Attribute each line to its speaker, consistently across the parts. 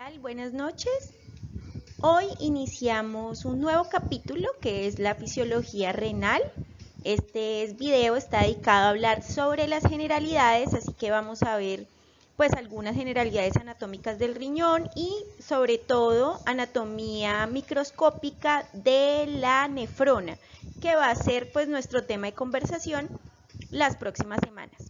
Speaker 1: tal? Buenas noches. Hoy iniciamos un nuevo capítulo que es la fisiología renal. Este video está dedicado a hablar sobre las generalidades, así que vamos a ver pues algunas generalidades anatómicas del riñón y sobre todo anatomía microscópica de la nefrona, que va a ser pues nuestro tema de conversación las próximas semanas.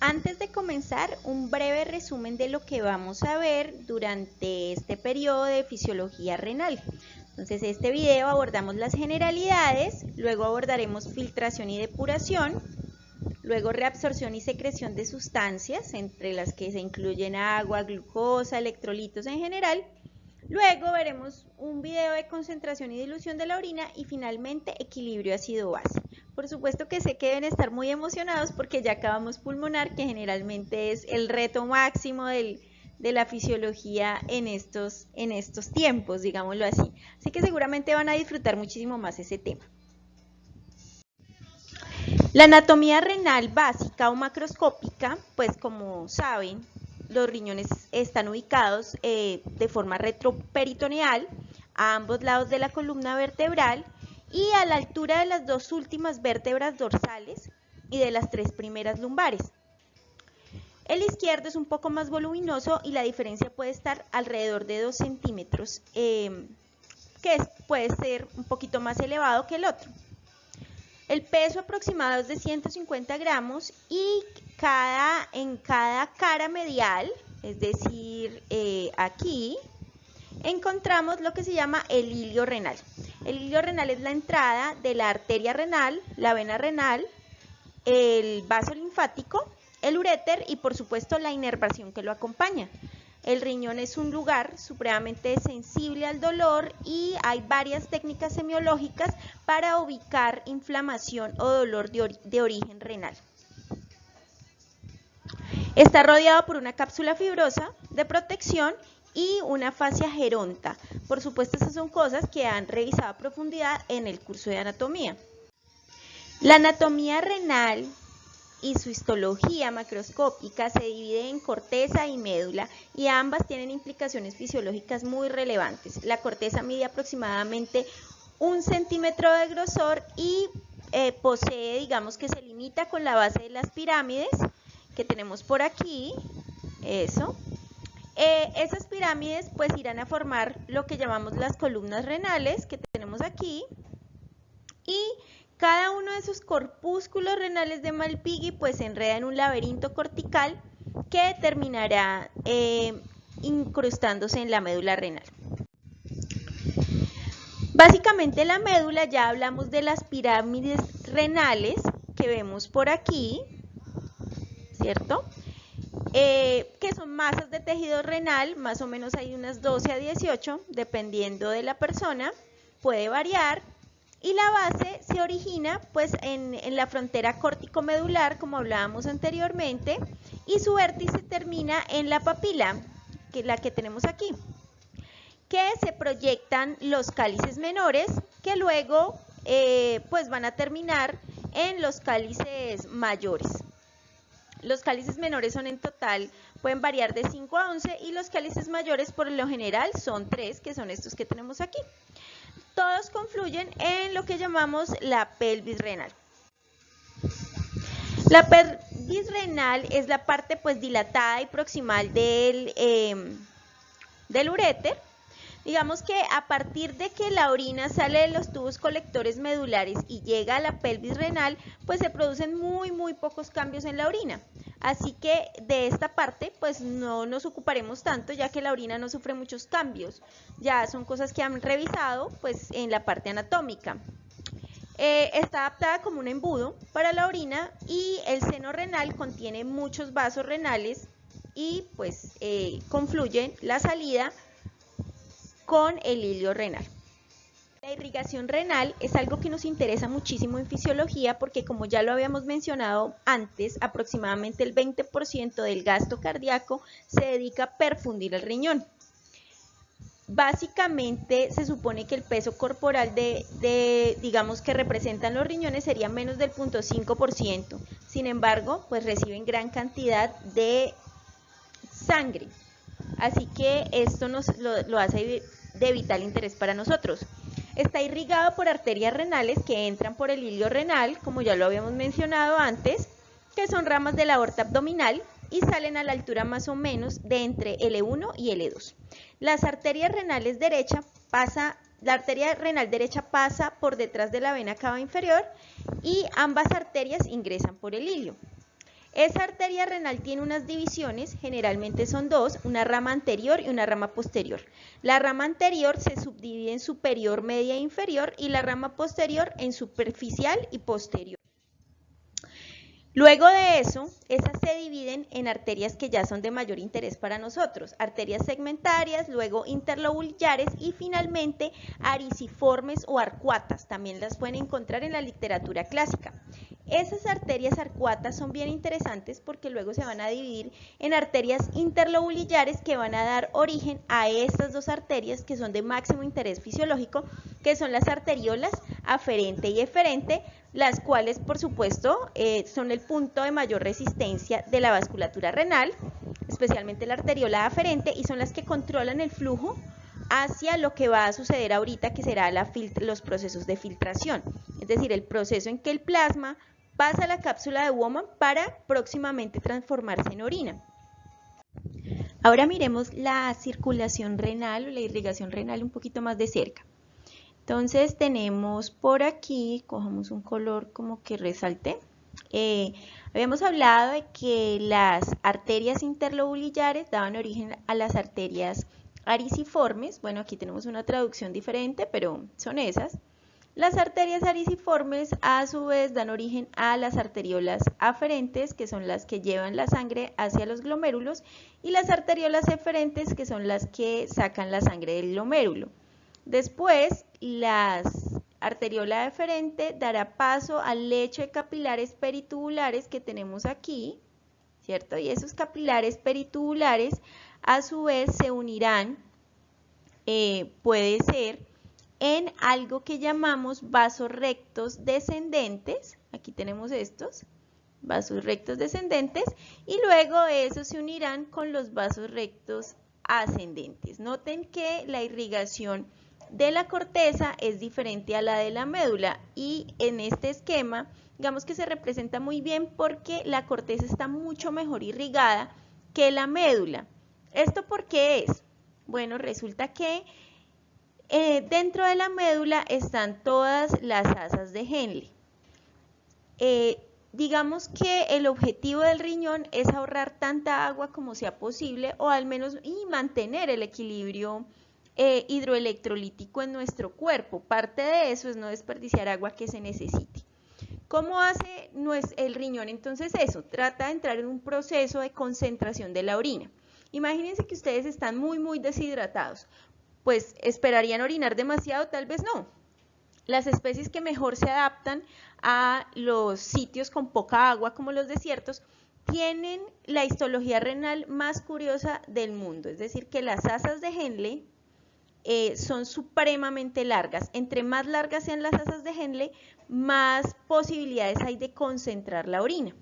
Speaker 1: Antes de comenzar, un breve resumen de lo que vamos a ver durante este periodo de fisiología renal. Entonces, este video abordamos las generalidades, luego abordaremos filtración y depuración, luego reabsorción y secreción de sustancias, entre las que se incluyen agua, glucosa, electrolitos en general. Luego veremos un video de concentración y dilución de la orina y finalmente equilibrio ácido-base. Por supuesto que sé que deben estar muy emocionados porque ya acabamos pulmonar, que generalmente es el reto máximo de la fisiología en estos tiempos, digámoslo así. Así que seguramente van a disfrutar muchísimo más ese tema. La anatomía renal básica o macroscópica, pues como saben, los riñones están ubicados de forma retroperitoneal a ambos lados de la columna vertebral y a la altura de las dos últimas vértebras dorsales y de las tres primeras lumbares. El izquierdo es un poco más voluminoso y la diferencia puede estar alrededor de 2 centímetros, puede ser un poquito más elevado que el otro. El peso aproximado es de 150 gramos y en cada cara medial, es decir, aquí, encontramos lo que se llama el hilio renal. El hilio renal es la entrada de la arteria renal, la vena renal, el vaso linfático, el uréter y por supuesto la inervación que lo acompaña. El riñón es un lugar supremamente sensible al dolor y hay varias técnicas semiológicas para ubicar inflamación o dolor de origen renal. Está rodeado por una cápsula fibrosa de protección y una fascia geronta. Por supuesto, esas son cosas que han revisado a profundidad en el curso de anatomía. La anatomía renal y su histología macroscópica se divide en corteza y médula y ambas tienen implicaciones fisiológicas muy relevantes. La corteza mide aproximadamente 1 centímetro de grosor y posee, digamos que se limita con la base de las pirámides que tenemos por aquí, eso. Esas pirámides pues irán a formar lo que llamamos las columnas renales que tenemos aquí y cada uno de esos corpúsculos renales de Malpighi pues se enreda en un laberinto cortical que terminará incrustándose en la médula renal. Básicamente la médula, ya hablamos de las pirámides renales que vemos por aquí, ¿cierto? Que son masas de tejido renal, más o menos hay unas 12 a 18, dependiendo de la persona, puede variar. Y la base se origina pues en la frontera córtico-medular, como hablábamos anteriormente, y su vértice termina en la papila, que es la que tenemos aquí, que se proyectan los cálices menores, que luego pues van a terminar en los cálices mayores. Los cálices menores son en total, pueden variar de 5 a 11 y los cálices mayores por lo general son 3, que son estos que tenemos aquí. Todos confluyen en lo que llamamos la pelvis renal. La pelvis renal es la parte pues dilatada y proximal del uréter. Digamos que a partir de que la orina sale de los tubos colectores medulares y llega a la pelvis renal, pues se producen muy pocos cambios en la orina. Así que de esta parte pues no nos ocuparemos tanto, ya que la orina no sufre muchos cambios. Ya son cosas que han revisado pues en la parte anatómica. Está adaptada como un embudo para la orina y el seno renal contiene muchos vasos renales y pues confluyen la salida con el hilio renal. La irrigación renal es algo que nos interesa muchísimo en fisiología porque, como ya lo habíamos mencionado antes, aproximadamente el 20% del gasto cardíaco se dedica a perfundir el riñón. Básicamente se supone que el peso corporal digamos que representan los riñones sería menos del 0.5%. Sin embargo, pues reciben gran cantidad de sangre. así que esto lo hace de vital interés para nosotros. Está irrigado por arterias renales que entran por el hilio renal, como ya lo habíamos mencionado antes, que son ramas de la aorta abdominal y salen a la altura más o menos de entre L1 y L2. La arteria renal derecha pasa por detrás de la vena cava inferior y ambas arterias ingresan por el hilio. Esa arteria renal tiene unas divisiones, generalmente son dos, una rama anterior y una rama posterior. La rama anterior se subdivide en superior, media e inferior y la rama posterior en superficial y posterior. Luego de eso, esas se dividen en arterias que ya son de mayor interés para nosotros, arterias segmentarias, luego interlobulares y finalmente ariciformes o arcuatas, también las pueden encontrar en la literatura clásica. Esas arterias arcuatas son bien interesantes porque luego se van a dividir en arterias interlobulares que van a dar origen a estas dos arterias que son de máximo interés fisiológico, que son las arteriolas aferente y eferente, las cuales por supuesto son el punto de mayor resistencia de la vasculatura renal, especialmente la arteriola aferente, y son las que controlan el flujo hacia lo que va a suceder ahorita, que será los procesos de filtración, es decir, el proceso en que el plasma pasa a la cápsula de Bowman para próximamente transformarse en orina. Ahora miremos la circulación renal o la irrigación renal un poquito más de cerca. Entonces tenemos por aquí, cojamos un color como que resalte. Habíamos hablado de que las arterias interlobulares daban origen a las arterias ariciformes. Bueno, aquí tenemos una traducción diferente, pero son esas. Las arterias ariciformes a su vez dan origen a las arteriolas aferentes, que son las que llevan la sangre hacia los glomérulos, y las arteriolas eferentes, que son las que sacan la sangre del glomérulo. Después, la arteriola eferente dará paso al lecho de capilares peritubulares que tenemos aquí, ¿cierto? Y esos capilares peritubulares a su vez se unirán, puede ser, en algo que llamamos vasos rectos descendentes. Aquí tenemos estos, vasos rectos descendentes, y luego esos se unirán con los vasos rectos ascendentes. Noten que la irrigación de la corteza es diferente a la de la médula, y en este esquema digamos que se representa muy bien porque la corteza está mucho mejor irrigada que la médula. ¿Esto por qué es? Bueno, resulta que dentro de la médula están todas las asas de Henle. Digamos que el objetivo del riñón es ahorrar tanta agua como sea posible, o al menos mantener el equilibrio hidroelectrolítico en nuestro cuerpo. Parte de eso es no desperdiciar agua que se necesite. ¿Cómo hace el riñón entonces eso? Trata de entrar en un proceso de concentración de la orina. Imagínense que ustedes están muy deshidratados. Pues esperarían orinar demasiado, tal vez no. Las especies que mejor se adaptan a los sitios con poca agua, como los desiertos, tienen la histología renal más curiosa del mundo. Es decir, que las asas de Henle son supremamente largas. Entre más largas sean las asas de Henle, más posibilidades hay de concentrar la orina.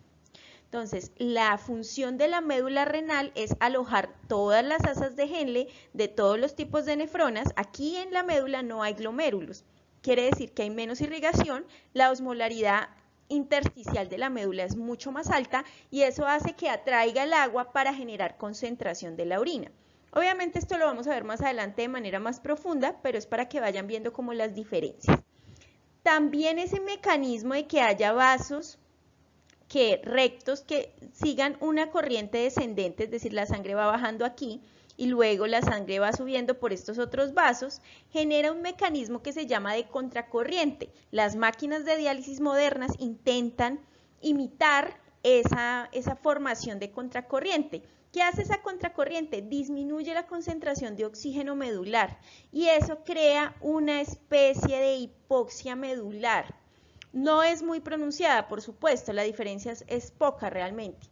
Speaker 1: Entonces, la función de la médula renal es alojar todas las asas de Henle de todos los tipos de nefronas. Aquí en la médula no hay glomérulos. Quiere decir que hay menos irrigación, la osmolaridad intersticial de la médula es mucho más alta y eso hace que atraiga el agua para generar concentración de la orina. Obviamente esto lo vamos a ver más adelante de manera más profunda, pero es para que vayan viendo como las diferencias. También ese mecanismo de que haya vasos rectos que sigan una corriente descendente, es decir, la sangre va bajando aquí y luego la sangre va subiendo por estos otros vasos, genera un mecanismo que se llama de contracorriente. Las máquinas de diálisis modernas intentan imitar esa formación de contracorriente. ¿Qué hace esa contracorriente? Disminuye la concentración de oxígeno medular y eso crea una especie de hipoxia medular. No es muy pronunciada, por supuesto, la diferencia es poca realmente.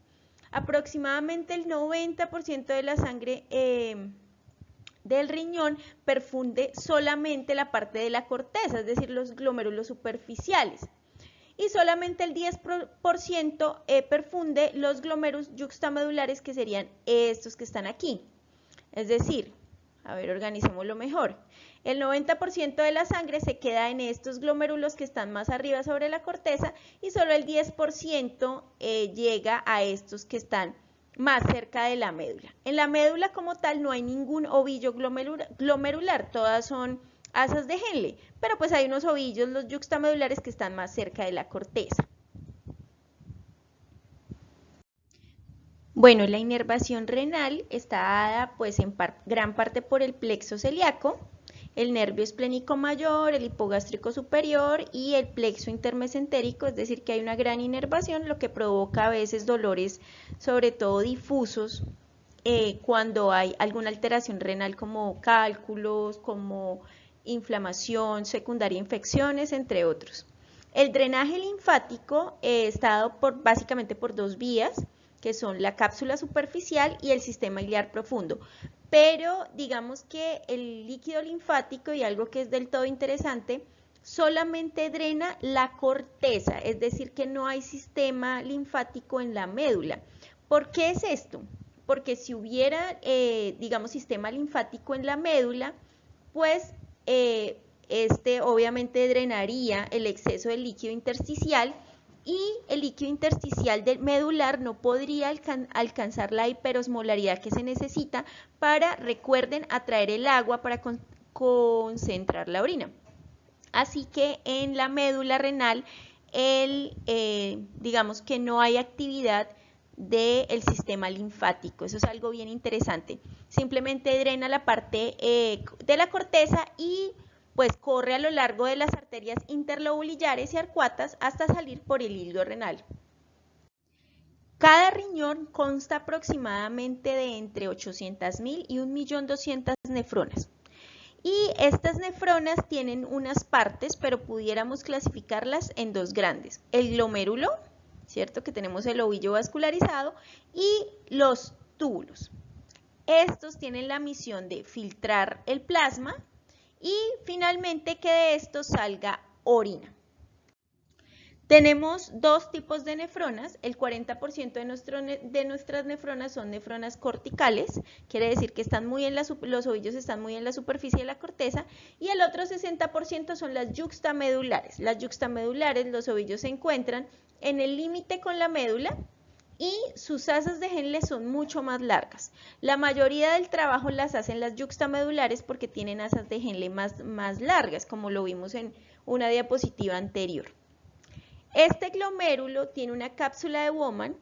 Speaker 1: Aproximadamente el 90% de la sangre del riñón perfunde solamente la parte de la corteza, es decir, los glomérulos superficiales. Y solamente el 10% perfunde los glomérulos yuxtamedulares, que serían estos que están aquí. Es decir, a ver, organicémoslo mejor. El 90% de la sangre se queda en estos glomérulos que están más arriba sobre la corteza y solo el 10% llega a estos que están más cerca de la médula. En la médula como tal no hay ningún ovillo glomerular, todas son asas de Henle, pero pues hay unos ovillos, los yuxtamedulares, que están más cerca de la corteza. Bueno, la inervación renal está dada pues en gran parte por el plexo celíaco, el nervio esplénico mayor, el hipogástrico superior y el plexo intermesentérico, es decir que hay una gran inervación, lo que provoca a veces dolores, sobre todo difusos, cuando hay alguna alteración renal como cálculos, como inflamación secundaria, infecciones, entre otros. El drenaje linfático está dado básicamente por dos vías, que son la cápsula superficial y el sistema iliar profundo. Pero digamos que el líquido linfático, y algo que es del todo interesante, solamente drena la corteza, es decir que no hay sistema linfático en la médula. ¿Por qué es esto? Porque si hubiera, digamos, sistema linfático en la médula, pues este obviamente drenaría el exceso de líquido intersticial, y el líquido intersticial del medular no podría alcanzar la hiperosmolaridad que se necesita para, recuerden, atraer el agua para concentrar la orina. Así que en la médula renal, digamos que no hay actividad del sistema linfático. Eso es algo bien interesante. Simplemente drena la parte de la corteza y pues corre a lo largo de las arterias interlobulillares y arcuatas hasta salir por el hilo renal. Cada riñón consta aproximadamente de entre 800.000 y 1.200.000 nefronas. Y estas nefronas tienen unas partes, pero pudiéramos clasificarlas en dos grandes. El glomérulo, ¿cierto? Que tenemos el ovillo vascularizado, y los túbulos. Estos tienen la misión de filtrar el plasma y finalmente que de esto salga orina. Tenemos dos tipos de nefronas. El 40% de nuestras nefronas son nefronas corticales, quiere decir que están muy los ovillos están muy en la superficie de la corteza, y el otro 60% son las yuxtamedulares. Las yuxtamedulares, los ovillos se encuentran en el límite con la médula y sus asas de Henle son mucho más largas. La mayoría del trabajo las hacen las yuxtamedulares porque tienen asas de Henle más largas, como lo vimos en una diapositiva anterior. Este glomérulo tiene una cápsula de Bowman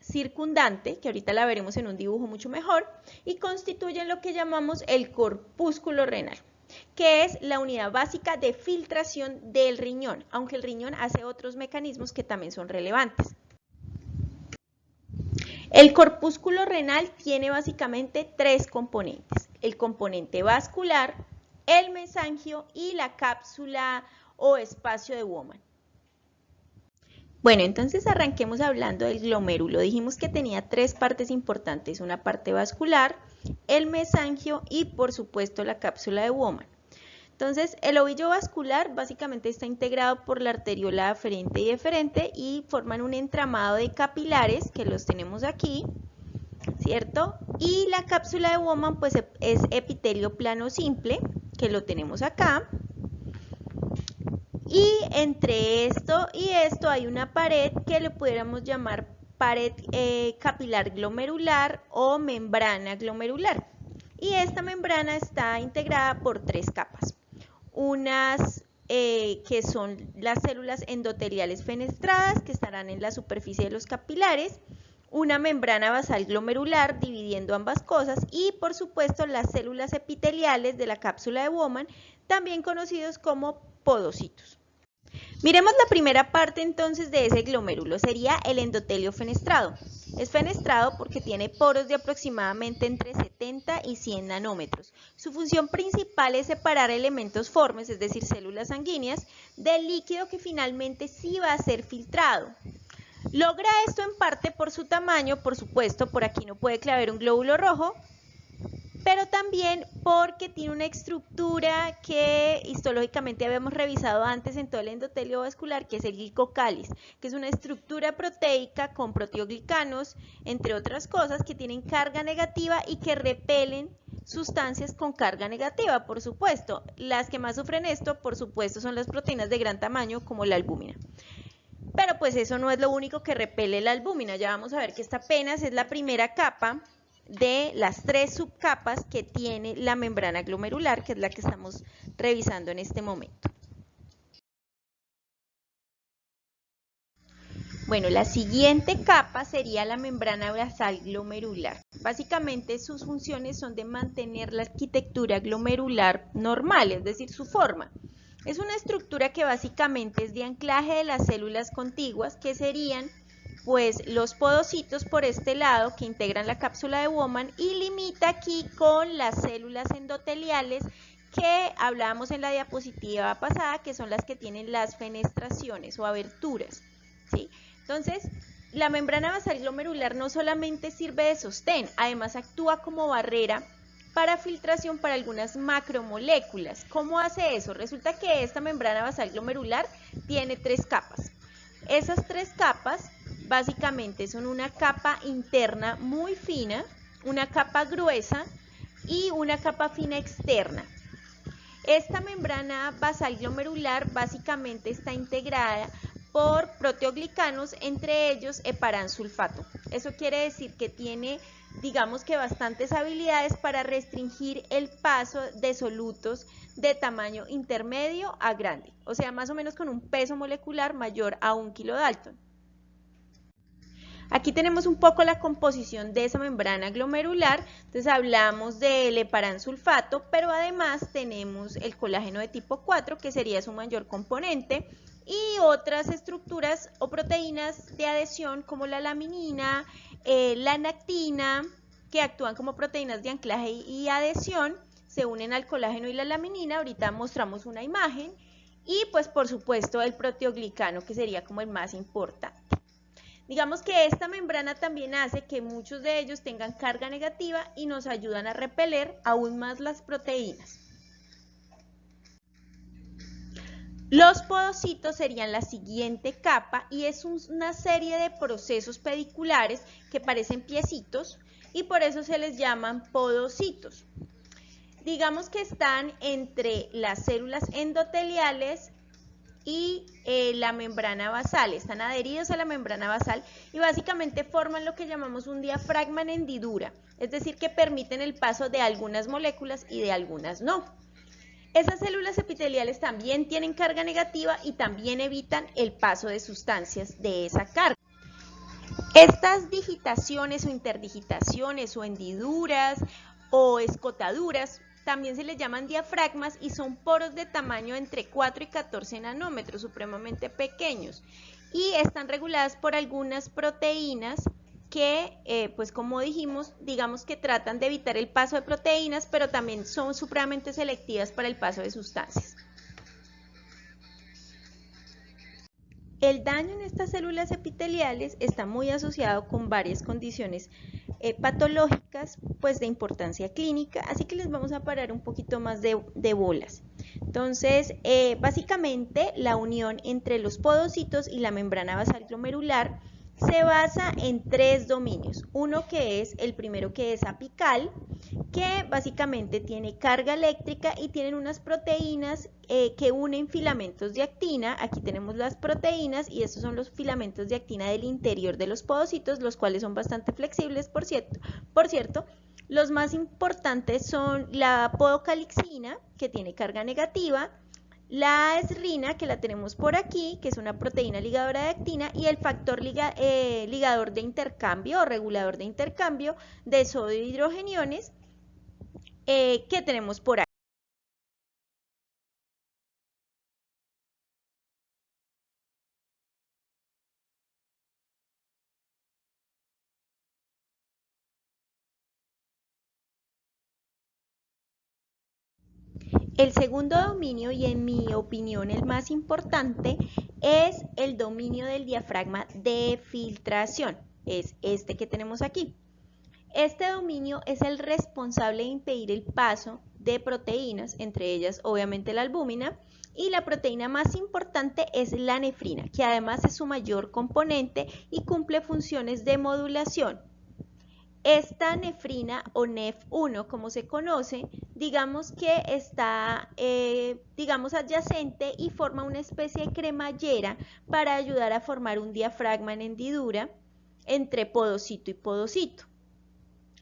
Speaker 1: circundante, que ahorita la veremos en un dibujo mucho mejor, y constituyen lo que llamamos el corpúsculo renal, que es la unidad básica de filtración del riñón, aunque el riñón hace otros mecanismos que también son relevantes. El corpúsculo renal tiene básicamente tres componentes: el componente vascular, el mesangio y la cápsula o espacio de Bowman. Bueno, entonces arranquemos hablando del glomérulo. Dijimos que tenía tres partes importantes: una parte vascular, el mesangio y por supuesto la cápsula de Bowman. Entonces, el ovillo vascular básicamente está integrado por la arteriola aferente y deferente y forman un entramado de capilares que los tenemos aquí, ¿cierto? Y la cápsula de Bowman pues es epitelio plano simple, que lo tenemos acá. Y entre esto y esto hay una pared que le pudiéramos llamar pared capilar glomerular o membrana glomerular. Y esta membrana está integrada por tres capas. Unas que son las células endoteliales fenestradas, que estarán en la superficie de los capilares, una membrana basal glomerular dividiendo ambas cosas, y por supuesto las células epiteliales de la cápsula de Bowman, también conocidos como podocitos. Miremos la primera parte entonces de ese glomérulo, sería el endotelio fenestrado. Es fenestrado porque tiene poros de aproximadamente entre 70 y 100 nanómetros. Su función principal es separar elementos formes, es decir, células sanguíneas, del líquido que finalmente sí va a ser filtrado. Logra esto en parte por su tamaño, por supuesto, por aquí no puede haber un glóbulo rojo, pero también porque tiene una estructura que histológicamente habíamos revisado antes en todo el endotelio vascular, que es el glicocáliz, que es una estructura proteica con proteoglicanos, entre otras cosas, que tienen carga negativa y que repelen sustancias con carga negativa, por supuesto. Las que más sufren esto, por supuesto, son las proteínas de gran tamaño, como la albúmina. Pero pues eso no es lo único que repele la albúmina. Ya vamos a ver que esta apenas es la primera capa de las 3 subcapas que tiene la membrana glomerular, que es la que estamos revisando en este momento. Bueno, la siguiente capa sería la membrana basal glomerular. Básicamente sus funciones son de mantener la arquitectura glomerular normal, es decir, su forma. Es una estructura que básicamente es de anclaje de las células contiguas, que serían pues los podocitos por este lado que integran la cápsula de Bowman, y limita aquí con las células endoteliales que hablábamos en la diapositiva pasada, que son las que tienen las fenestraciones o aberturas, ¿sí? Entonces, la membrana basal glomerular no solamente sirve de sostén, además actúa como barrera para filtración para algunas macromoléculas. ¿Cómo hace eso? Resulta que esta membrana basal glomerular tiene 3 capas. Esas 3 capas básicamente son una capa interna muy fina, una capa gruesa y una capa fina externa. Esta membrana basal glomerular básicamente está integrada por proteoglicanos, entre ellos heparansulfato. Eso quiere decir que tiene, digamos que bastantes habilidades para restringir el paso de solutos de tamaño intermedio a grande, o sea, más o menos con un peso molecular mayor a 1 kilodalton. Aquí tenemos un poco la composición de esa membrana glomerular. Entonces hablamos del heparansulfato, pero además tenemos el colágeno de tipo 4, que sería su mayor componente, y otras estructuras o proteínas de adhesión como la laminina, la nactina, que actúan como proteínas de anclaje y adhesión, se unen al colágeno y la laminina. Ahorita mostramos una imagen. Y pues por supuesto el proteoglicano, que sería como el más importante. Digamos que esta membrana también hace que muchos de ellos tengan carga negativa y nos ayudan a repeler aún más las proteínas. Los podocitos serían la siguiente capa y es una serie de procesos pediculares que parecen piecitos y por eso se les llaman podocitos. Digamos que están entre las células endoteliales y la membrana basal, están adheridos a la membrana basal y básicamente forman lo que llamamos un diafragma en hendidura, es decir, que permiten el paso de algunas moléculas y de algunas no. Esas células epiteliales también tienen carga negativa y también evitan el paso de sustancias de esa carga. Estas digitaciones o interdigitaciones o hendiduras o escotaduras también se les llaman diafragmas y son poros de tamaño entre 4 y 14 nanómetros, supremamente pequeños, y están reguladas por algunas proteínas que, pues como dijimos, digamos que tratan de evitar el paso de proteínas, pero también son supremamente selectivas para el paso de sustancias. El daño en estas células epiteliales está muy asociado con varias condiciones patológicas, pues de importancia clínica, así que les vamos a parar un poquito más de bolas. Entonces, básicamente la unión entre los podocitos y la membrana basal glomerular se basa en 3 dominios. Uno que es el primero, que es apical, que básicamente tiene carga eléctrica y tienen unas proteínas que unen filamentos de actina. Aquí tenemos las proteínas y estos son los filamentos de actina del interior de los podocitos, los cuales son bastante flexibles, por cierto. Los más importantes son la podocalixina, que tiene carga negativa, la esrina, que la tenemos por aquí, que es una proteína ligadora de actina, y el factor ligador de intercambio o regulador de intercambio de sodio e hidrogeniones, que tenemos por aquí. El segundo dominio, y en mi opinión el más importante, es el dominio del diafragma de filtración. Es este que tenemos aquí. Este dominio es el responsable de impedir el paso de proteínas, entre ellas obviamente la albúmina, y la proteína más importante es la nefrina, que además es su mayor componente y cumple funciones de modulación. Esta nefrina o NEF1, como se conoce, digamos que está adyacente y forma una especie de cremallera para ayudar a formar un diafragma en hendidura entre podocito y podocito.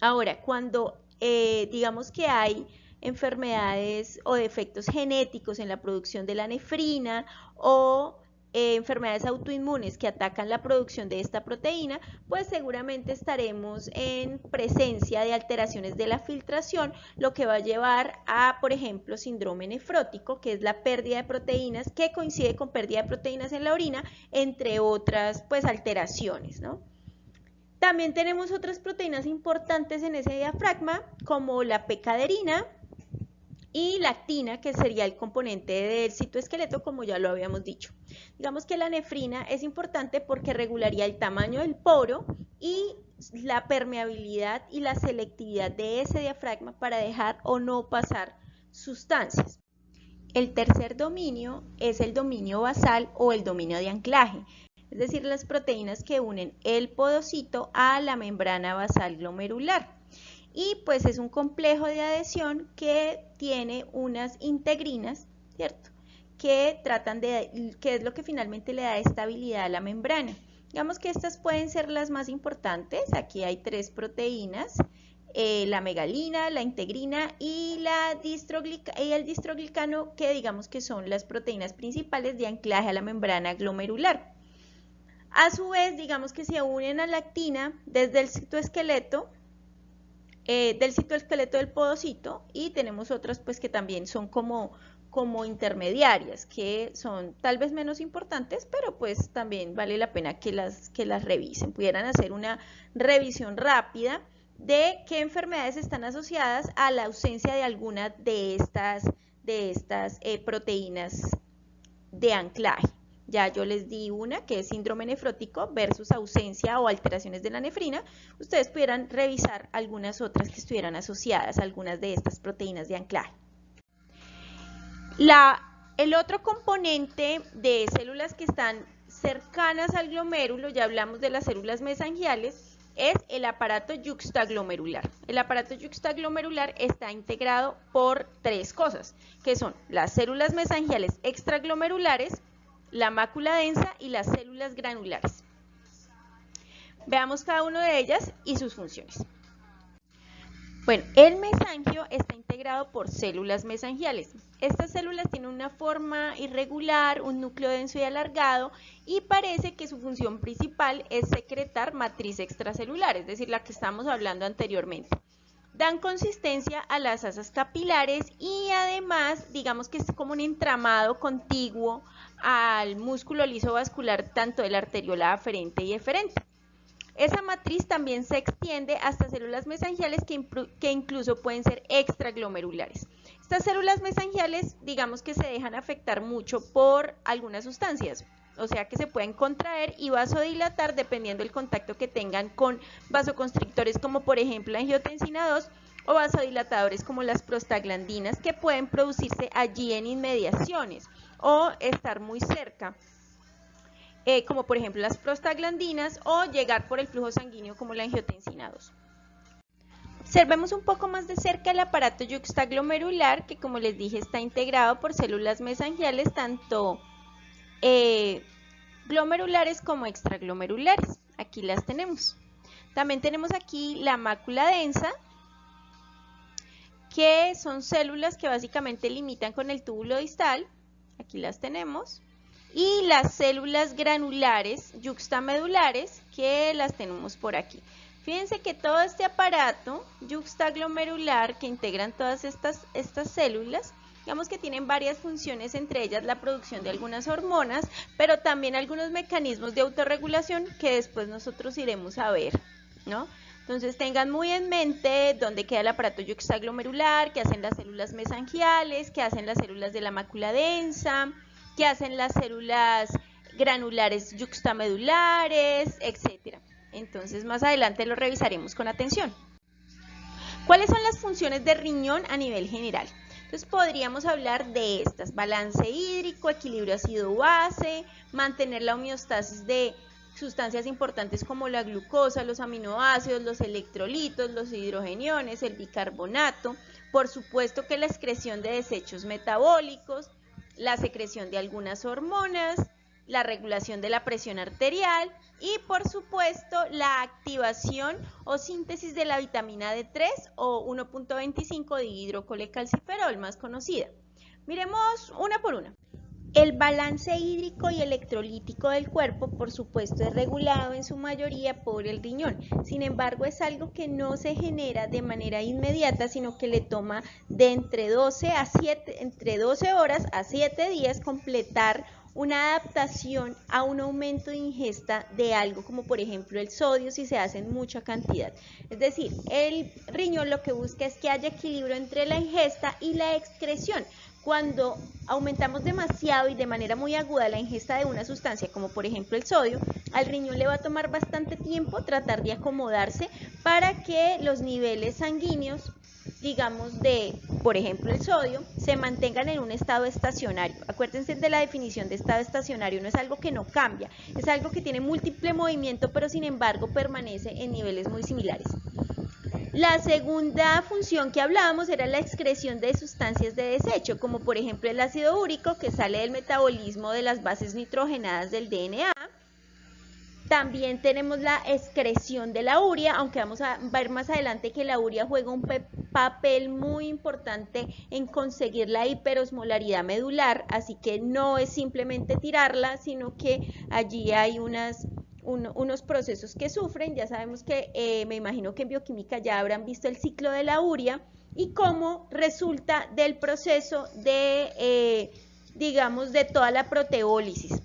Speaker 1: Ahora, cuando digamos que hay enfermedades o defectos genéticos en la producción de la nefrina o enfermedades autoinmunes que atacan la producción de esta proteína, pues seguramente estaremos en presencia de alteraciones de la filtración, lo que va a llevar a, por ejemplo, síndrome nefrótico, que es la pérdida de proteínas, que coincide con pérdida de proteínas en la orina, entre otras pues alteraciones, ¿no? También tenemos otras proteínas importantes en ese diafragma, como la pecaderina y la actina, que sería el componente del citoesqueleto, como ya lo habíamos dicho. Digamos que la nefrina es importante porque regularía el tamaño del poro y la permeabilidad y la selectividad de ese diafragma para dejar o no pasar sustancias. El tercer dominio es el dominio basal o el dominio de anclaje, es decir, las proteínas que unen el podocito a la membrana basal glomerular. Y pues es un complejo de adhesión que tiene unas integrinas, ¿cierto? Que es lo que finalmente le da estabilidad a la membrana. Digamos que estas pueden ser las más importantes. Aquí hay 3 proteínas, la megalina, la integrina y el distroglicano, que digamos que son las proteínas principales de anclaje a la membrana glomerular. A su vez, digamos que se unen a la actina desde el citoesqueleto, del podocito, y tenemos otras pues que también son como intermediarias, que son tal vez menos importantes, pero pues también vale la pena que las revisen. Pudieran hacer una revisión rápida de qué enfermedades están asociadas a la ausencia de alguna de estas proteínas de anclaje. Ya yo les di una que es síndrome nefrótico versus ausencia o alteraciones de la nefrina. Ustedes pudieran revisar algunas otras que estuvieran asociadas a algunas de estas proteínas de anclaje. El otro componente de células que están cercanas al glomérulo, ya hablamos de las células mesangiales, es el aparato yuxtaglomerular. El aparato yuxtaglomerular está integrado por 3 cosas, que son las células mesangiales extraglomerulares, la mácula densa y las células granulares. Veamos cada una de ellas y sus funciones. Bueno, el mesangio está integrado por células mesangiales. Estas células tienen una forma irregular, un núcleo denso y alargado, y parece que su función principal es secretar matriz extracelular, es decir, la que estamos hablando anteriormente. Dan consistencia a las asas capilares y además, digamos que es como un entramado contiguo al músculo liso vascular tanto de la arteriola aferente y eferente. Esa matriz también se extiende hasta células mesangiales que incluso pueden ser extraglomerulares. Estas células mesangiales, digamos que se dejan afectar mucho por algunas sustancias, o sea que se pueden contraer y vasodilatar dependiendo del contacto que tengan con vasoconstrictores como por ejemplo la angiotensina 2 o vasodilatadores como las prostaglandinas, que pueden producirse allí en inmediaciones o estar muy cerca, como por ejemplo las prostaglandinas, o llegar por el flujo sanguíneo como la angiotensina 2. Observemos un poco más de cerca el aparato yuxtaglomerular, que como les dije está integrado por células mesangiales tanto glomerulares como extraglomerulares. Aquí las tenemos. También tenemos aquí la mácula densa, que son células que básicamente limitan con el túbulo distal. Aquí las tenemos. Y las células granulares yuxtamedulares, que las tenemos por aquí. Fíjense que todo este aparato yuxtaglomerular que integran todas estas células, digamos que tienen varias funciones, entre ellas la producción de algunas hormonas, pero también algunos mecanismos de autorregulación que después nosotros iremos a ver, ¿no? Entonces tengan muy en mente dónde queda el aparato yuxtaglomerular, qué hacen las células mesangiales, qué hacen las células de la mácula densa, qué hacen las células granulares yuxtamedulares, etc. Entonces más adelante lo revisaremos con atención. ¿Cuáles son las funciones del riñón a nivel general? Entonces podríamos hablar de estas: balance hídrico, equilibrio ácido-base, mantener la homeostasis de sustancias importantes como la glucosa, los aminoácidos, los electrolitos, los hidrogeniones, el bicarbonato, por supuesto que la excreción de desechos metabólicos, la secreción de algunas hormonas, la regulación de la presión arterial y por supuesto la activación o síntesis de la vitamina D3 o 1.25 dihidrocolecalciferol más conocida. Miremos una por una. El balance hídrico y electrolítico del cuerpo, por supuesto, es regulado en su mayoría por el riñón. Sin embargo, es algo que no se genera de manera inmediata, sino que le toma de entre 12 horas a 7 días completar una adaptación a un aumento de ingesta de algo como por ejemplo el sodio si se hace en mucha cantidad. Es decir, el riñón lo que busca es que haya equilibrio entre la ingesta y la excreción. Cuando aumentamos demasiado y de manera muy aguda la ingesta de una sustancia, como por ejemplo el sodio, al riñón le va a tomar bastante tiempo tratar de acomodarse para que los niveles sanguíneos, digamos de, por ejemplo, el sodio, se mantengan en un estado estacionario. Acuérdense de la definición de estado estacionario, no es algo que no cambia, es algo que tiene múltiple movimiento, pero sin embargo permanece en niveles muy similares. La segunda función que hablábamos era la excreción de sustancias de desecho, como por ejemplo el ácido úrico, que sale del metabolismo de las bases nitrogenadas del DNA. También tenemos la excreción de la urea, aunque vamos a ver más adelante que la urea juega un papel muy importante en conseguir la hiperosmolaridad medular, así que no es simplemente tirarla, sino que allí hay unos procesos que sufren. Ya sabemos que me imagino que en bioquímica ya habrán visto el ciclo de la urea y cómo resulta del proceso de, digamos, de toda la proteólisis.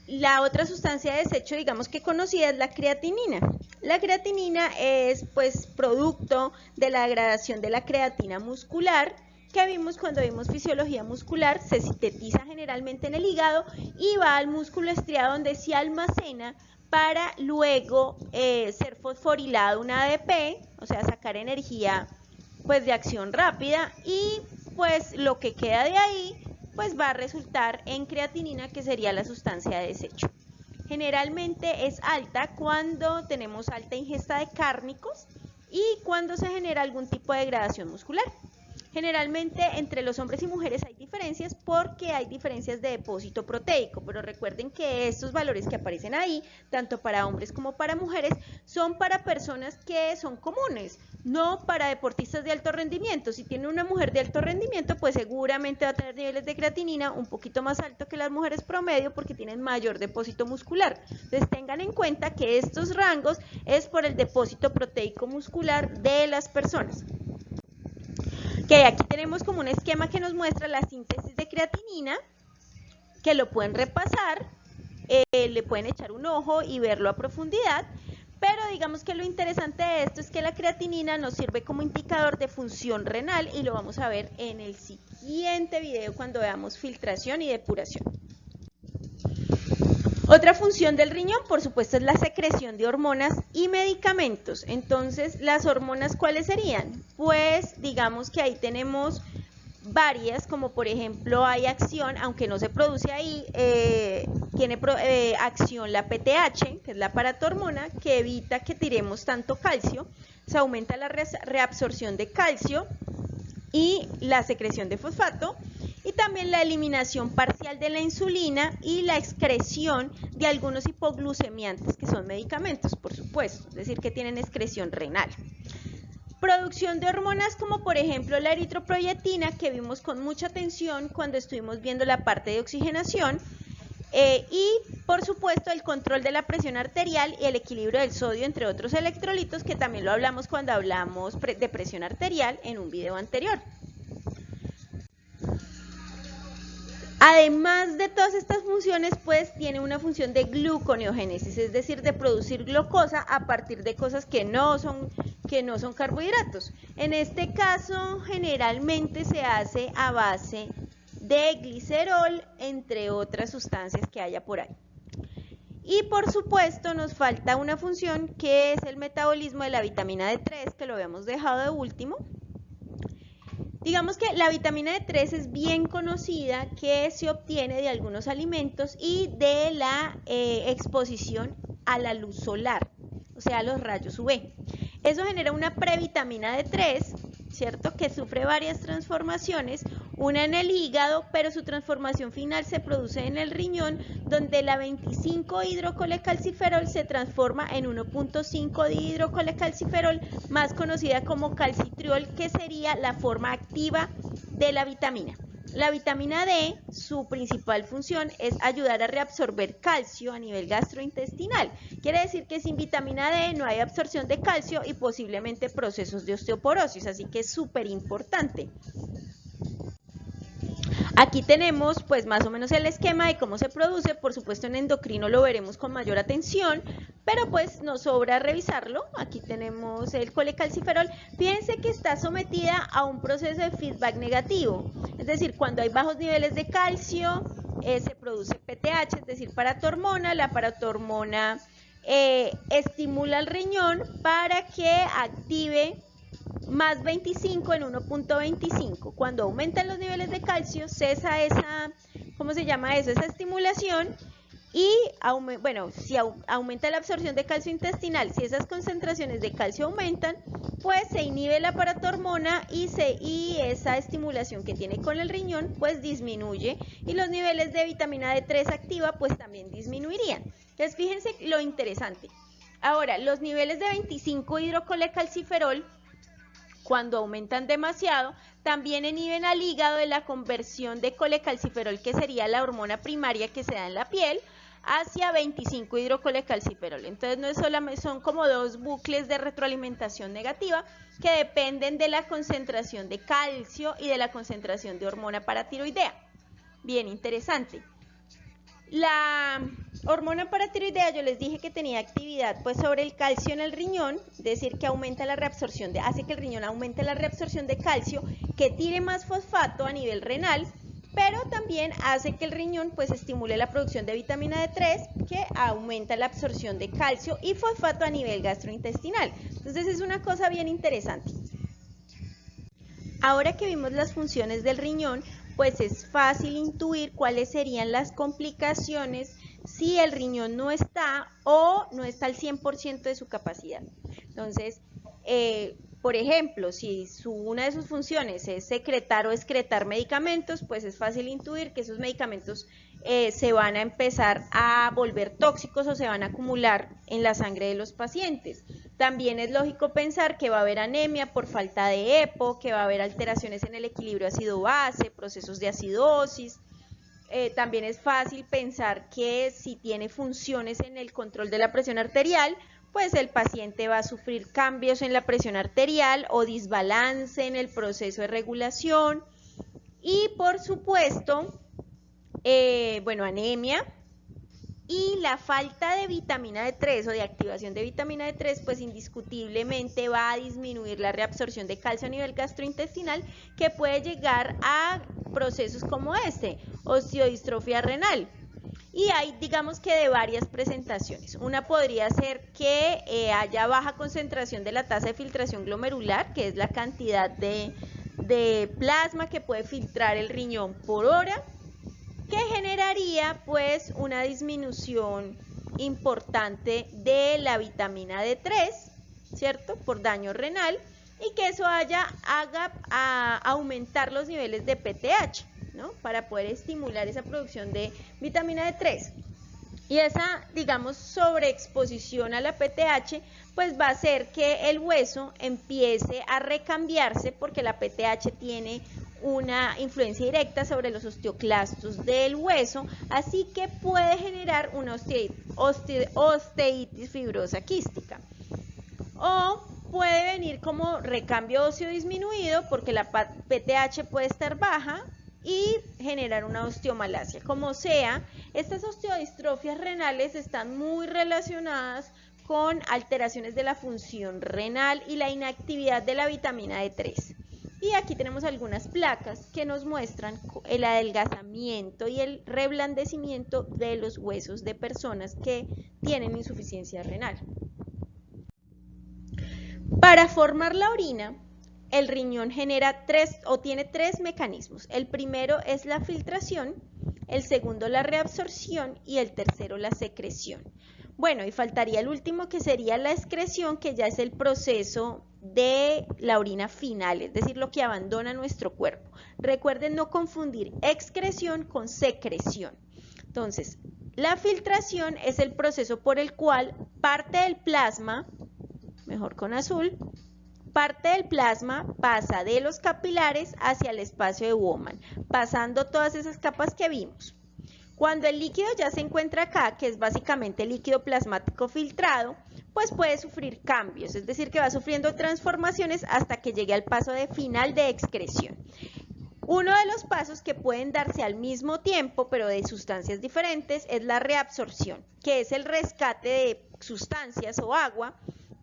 Speaker 1: La otra sustancia de desecho, digamos que conocida, es la creatinina. La creatinina es pues producto de la degradación de la creatina muscular que vimos cuando vimos fisiología muscular. Se sintetiza generalmente en el hígado y va al músculo estriado donde se almacena para luego ser fosforilado un ADP, o sea, sacar energía pues de acción rápida, y pues lo que queda de ahí pues va a resultar en creatinina, que sería la sustancia de desecho. Generalmente es alta cuando tenemos alta ingesta de cárnicos y cuando se genera algún tipo de degradación muscular. Generalmente entre los hombres y mujeres hay diferencias porque hay diferencias de depósito proteico, pero recuerden que estos valores que aparecen ahí, tanto para hombres como para mujeres, son para personas que son comunes, no para deportistas de alto rendimiento. Si tiene una mujer de alto rendimiento, pues seguramente va a tener niveles de creatinina un poquito más alto que las mujeres promedio porque tienen mayor depósito muscular. Entonces tengan en cuenta que estos rangos es por el depósito proteico muscular de las personas. Que aquí tenemos como un esquema que nos muestra la síntesis de creatinina, que lo pueden repasar, le pueden echar un ojo y verlo a profundidad, pero digamos que lo interesante de esto es que la creatinina nos sirve como indicador de función renal y lo vamos a ver en el siguiente video cuando veamos filtración y depuración. Otra función del riñón, por supuesto, es la secreción de hormonas y medicamentos. Entonces, ¿las hormonas cuáles serían? Pues digamos que ahí tenemos varias, como por ejemplo hay acción, aunque no se produce ahí, tiene acción la PTH, que es la paratormona, que evita que tiremos tanto calcio, se aumenta la reabsorción de calcio y la secreción de fosfato, y también la eliminación parcial de la insulina y la excreción de algunos hipoglucemiantes, que son medicamentos, por supuesto, es decir, que tienen excreción renal. Producción de hormonas como por ejemplo la eritropoyetina, que vimos con mucha atención cuando estuvimos viendo la parte de oxigenación, y por supuesto el control de la presión arterial y el equilibrio del sodio, entre otros electrolitos, que también lo hablamos cuando hablamos de presión arterial en un video anterior. Además de todas estas funciones, pues tiene una función de gluconeogénesis, es decir, de producir glucosa a partir de cosas que no son carbohidratos. En este caso, generalmente se hace a base de glicerol, entre otras sustancias que haya por ahí. Y por supuesto nos falta una función que es el metabolismo de la vitamina D3, que lo habíamos dejado de último. Digamos que la vitamina D3 es bien conocida, que se obtiene de algunos alimentos y de la exposición a la luz solar, o sea, a los rayos UV. Eso genera una previtamina D3, ¿cierto? Que sufre varias transformaciones, una en el hígado, pero su transformación final se produce en el riñón, donde la 25-hidrocolecalciferol se transforma en 1.5-dihidrocolecalciferol, más conocida como calcitriol, que sería la forma activa de la vitamina. La vitamina D, su principal función es ayudar a reabsorber calcio a nivel gastrointestinal. Quiere decir que sin vitamina D no hay absorción de calcio y posiblemente procesos de osteoporosis, así que es súper importante. Aquí tenemos pues más o menos el esquema de cómo se produce. Por supuesto en endocrino lo veremos con mayor atención, pero pues nos sobra revisarlo. Aquí tenemos el colecalciferol. Fíjense que está sometida a un proceso de feedback negativo, es decir, cuando hay bajos niveles de calcio se produce PTH, es decir, paratormona. La paratormona estimula al riñón para que active más 25 en 1.25. Cuando aumentan los niveles de calcio, cesa esa, ¿cómo se llama eso? Esa estimulación y, bueno, si aumenta la absorción de calcio intestinal, si esas concentraciones de calcio aumentan, pues se inhibe la paratormona y esa estimulación que tiene con el riñón, pues disminuye y los niveles de vitamina D3 activa, pues también disminuirían. Entonces, fíjense lo interesante. Ahora, los niveles de 25-hidrocolecalciferol, cuando aumentan demasiado, también inhiben al hígado de la conversión de colecalciferol, que sería la hormona primaria que se da en la piel, hacia 25-hidrocolecalciferol. Entonces no es solamente, son como dos bucles de retroalimentación negativa que dependen de la concentración de calcio y de la concentración de hormona paratiroidea. Bien interesante. La hormona paratiroidea, yo les dije que tenía actividad pues sobre el calcio en el riñón, es decir, que aumenta la reabsorción hace que el riñón aumente la reabsorción de calcio, que tire más fosfato a nivel renal, pero también hace que el riñón pues estimule la producción de vitamina D3, que aumenta la absorción de calcio y fosfato a nivel gastrointestinal. Entonces es una cosa bien interesante. Ahora que vimos las funciones del riñón, pues es fácil intuir cuáles serían las complicaciones si el riñón no está o no está al 100% de su capacidad. Entonces, por ejemplo, si una de sus funciones es secretar o excretar medicamentos, pues es fácil intuir que esos medicamentos se van a empezar a volver tóxicos o se van a acumular en la sangre de los pacientes. También es lógico pensar que va a haber anemia por falta de EPO, que va a haber alteraciones en el equilibrio ácido-base, procesos de acidosis. También es fácil pensar que si tiene funciones en el control de la presión arterial, pues el paciente va a sufrir cambios en la presión arterial o desbalance en el proceso de regulación. Y por supuesto, bueno, anemia. Y la falta de vitamina D3 o de activación de vitamina D3 pues indiscutiblemente va a disminuir la reabsorción de calcio a nivel gastrointestinal, que puede llegar a procesos como este, osteodistrofia renal. Y hay, digamos que de varias presentaciones. Una podría ser que haya baja concentración de la tasa de filtración glomerular, que es la cantidad de plasma que puede filtrar el riñón por hora, que generaría pues una disminución importante de la vitamina D3, ¿cierto? Por daño renal, y que eso haga a aumentar los niveles de PTH, ¿no? Para poder estimular esa producción de vitamina D3. Y esa, digamos, sobreexposición a la PTH, pues va a hacer que el hueso empiece a recambiarse, porque la PTH tiene una influencia directa sobre los osteoclastos del hueso, así que puede generar una osteitis fibrosa quística. O puede venir como recambio óseo disminuido, porque la PTH puede estar baja y generar una osteomalacia. Como sea, estas osteodistrofias renales están muy relacionadas con alteraciones de la función renal y la inactividad de la vitamina D3. Y aquí tenemos algunas placas que nos muestran el adelgazamiento y el reblandecimiento de los huesos de personas que tienen insuficiencia renal. Para formar la orina, el riñón tiene tres mecanismos. El primero es la filtración, el segundo la reabsorción y el tercero la secreción. Bueno, y faltaría el último, que sería la excreción, que ya es el proceso de la orina final, es decir, lo que abandona nuestro cuerpo. Recuerden no confundir excreción con secreción. Entonces, la filtración es el proceso por el cual parte del plasma, mejor con azul, parte del plasma pasa de los capilares hacia el espacio de Bowman, pasando todas esas capas que vimos. Cuando el líquido ya se encuentra acá, que es básicamente líquido plasmático filtrado, pues puede sufrir cambios, es decir, que va sufriendo transformaciones hasta que llegue al paso de final de excreción. Uno de los pasos que pueden darse al mismo tiempo, pero de sustancias diferentes, es la reabsorción, que es el rescate de sustancias o agua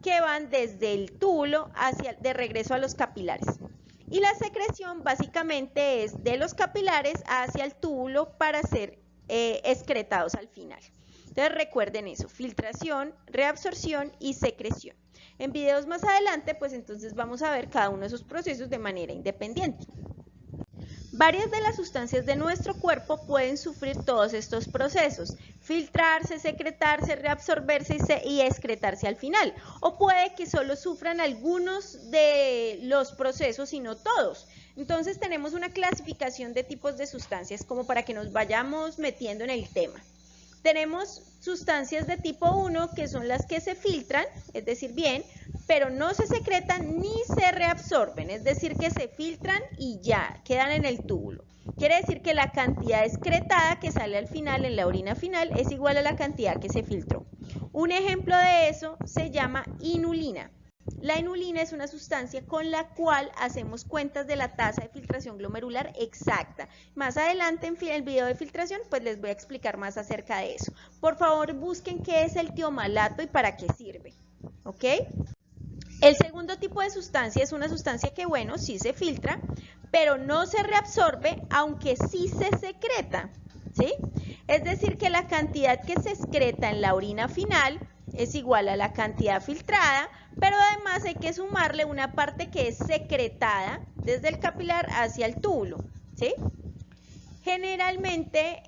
Speaker 1: que van desde el túbulo de regreso a los capilares. Y la secreción básicamente es de los capilares hacia el túbulo para ser excretados al final. Entonces recuerden eso, filtración, reabsorción y secreción. En videos más adelante, pues entonces vamos a ver cada uno de esos procesos de manera independiente. Varias de las sustancias de nuestro cuerpo pueden sufrir todos estos procesos, filtrarse, secretarse, reabsorberse y excretarse al final. O puede que solo sufran algunos de los procesos y no todos. Entonces tenemos una clasificación de tipos de sustancias como para que nos vayamos metiendo en el tema. Tenemos sustancias de tipo 1 que son las que se filtran, es decir, bien, pero no se secretan ni se reabsorben, es decir, que se filtran y ya, quedan en el túbulo. Quiere decir que la cantidad excretada que sale al final, en la orina final, es igual a la cantidad que se filtró. Un ejemplo de eso se llama inulina. La inulina es una sustancia con la cual hacemos cuentas de la tasa de filtración glomerular exacta. Más adelante en el video de filtración pues les voy a explicar más acerca de eso. Por favor busquen qué es el tiomalato y para qué sirve. ¿Ok? El segundo tipo de sustancia es una sustancia que, bueno, sí se filtra, pero no se reabsorbe, aunque sí se secreta. ¿Sí? Es decir, que la cantidad que se excreta en la orina final es igual a la cantidad filtrada, pero además hay que sumarle una parte que es secretada desde el capilar hacia el túbulo, ¿sí? Generalmente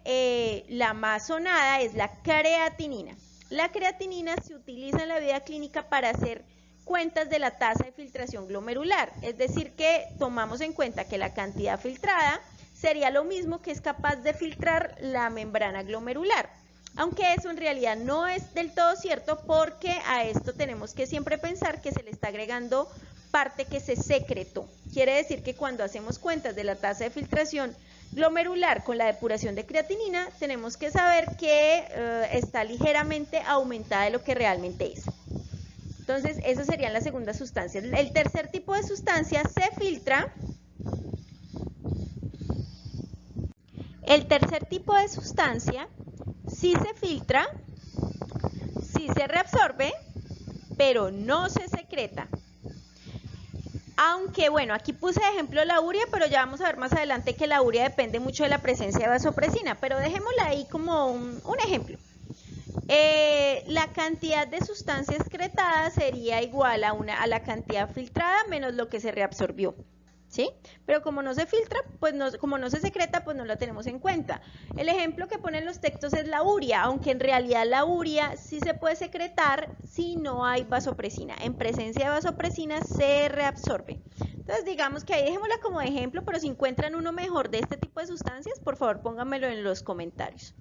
Speaker 1: la más sonada es la creatinina. La creatinina se utiliza en la vida clínica para hacer cuentas de la tasa de filtración glomerular, es decir que tomamos en cuenta que la cantidad filtrada sería lo mismo que es capaz de filtrar la membrana glomerular. Aunque eso en realidad no es del todo cierto, porque a esto tenemos que siempre pensar que se le está agregando parte que se secretó. Quiere decir que cuando hacemos cuentas de la tasa de filtración glomerular con la depuración de creatinina, tenemos que saber que está ligeramente aumentada de lo que realmente es. Entonces, esas serían las segundas sustancias. El tercer tipo de sustancia se filtra. El tercer tipo de sustancia sí se filtra, sí se reabsorbe, pero no se secreta. Aunque, bueno, aquí puse de ejemplo la urea, pero ya vamos a ver más adelante que la urea depende mucho de la presencia de vasopresina, pero dejémosla ahí como un ejemplo. La cantidad de sustancia excretada sería igual a la cantidad filtrada menos lo que se reabsorbió. ¿Sí? Pero como no se filtra, pues como no se secreta, pues no la tenemos en cuenta. El ejemplo que ponen los textos es la urea, aunque en realidad la urea sí se puede secretar si no hay vasopresina. En presencia de vasopresina se reabsorbe. Entonces digamos que ahí dejémosla como ejemplo, pero si encuentran uno mejor de este tipo de sustancias, por favor pónganmelo en los comentarios.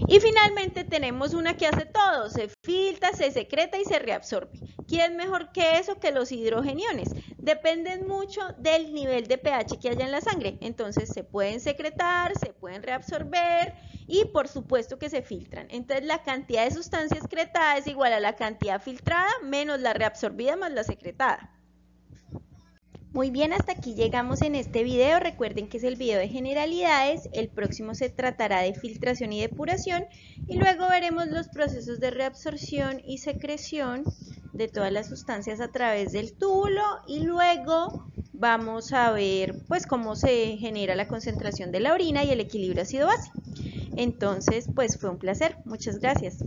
Speaker 1: Y finalmente tenemos una que hace todo, se filtra, se secreta y se reabsorbe. ¿Quién es mejor que eso? Que los hidrogeniones. Dependen mucho del nivel de pH que haya en la sangre. Entonces se pueden secretar, se pueden reabsorber y por supuesto que se filtran. Entonces la cantidad de sustancia excretada es igual a la cantidad filtrada menos la reabsorbida más la secretada. Muy bien, hasta aquí llegamos en este video. Recuerden que es el video de generalidades, el próximo se tratará de filtración y depuración y luego veremos los procesos de reabsorción y secreción de todas las sustancias a través del túbulo y luego vamos a ver pues cómo se genera la concentración de la orina y el equilibrio ácido-base. Entonces, pues fue un placer. Muchas gracias.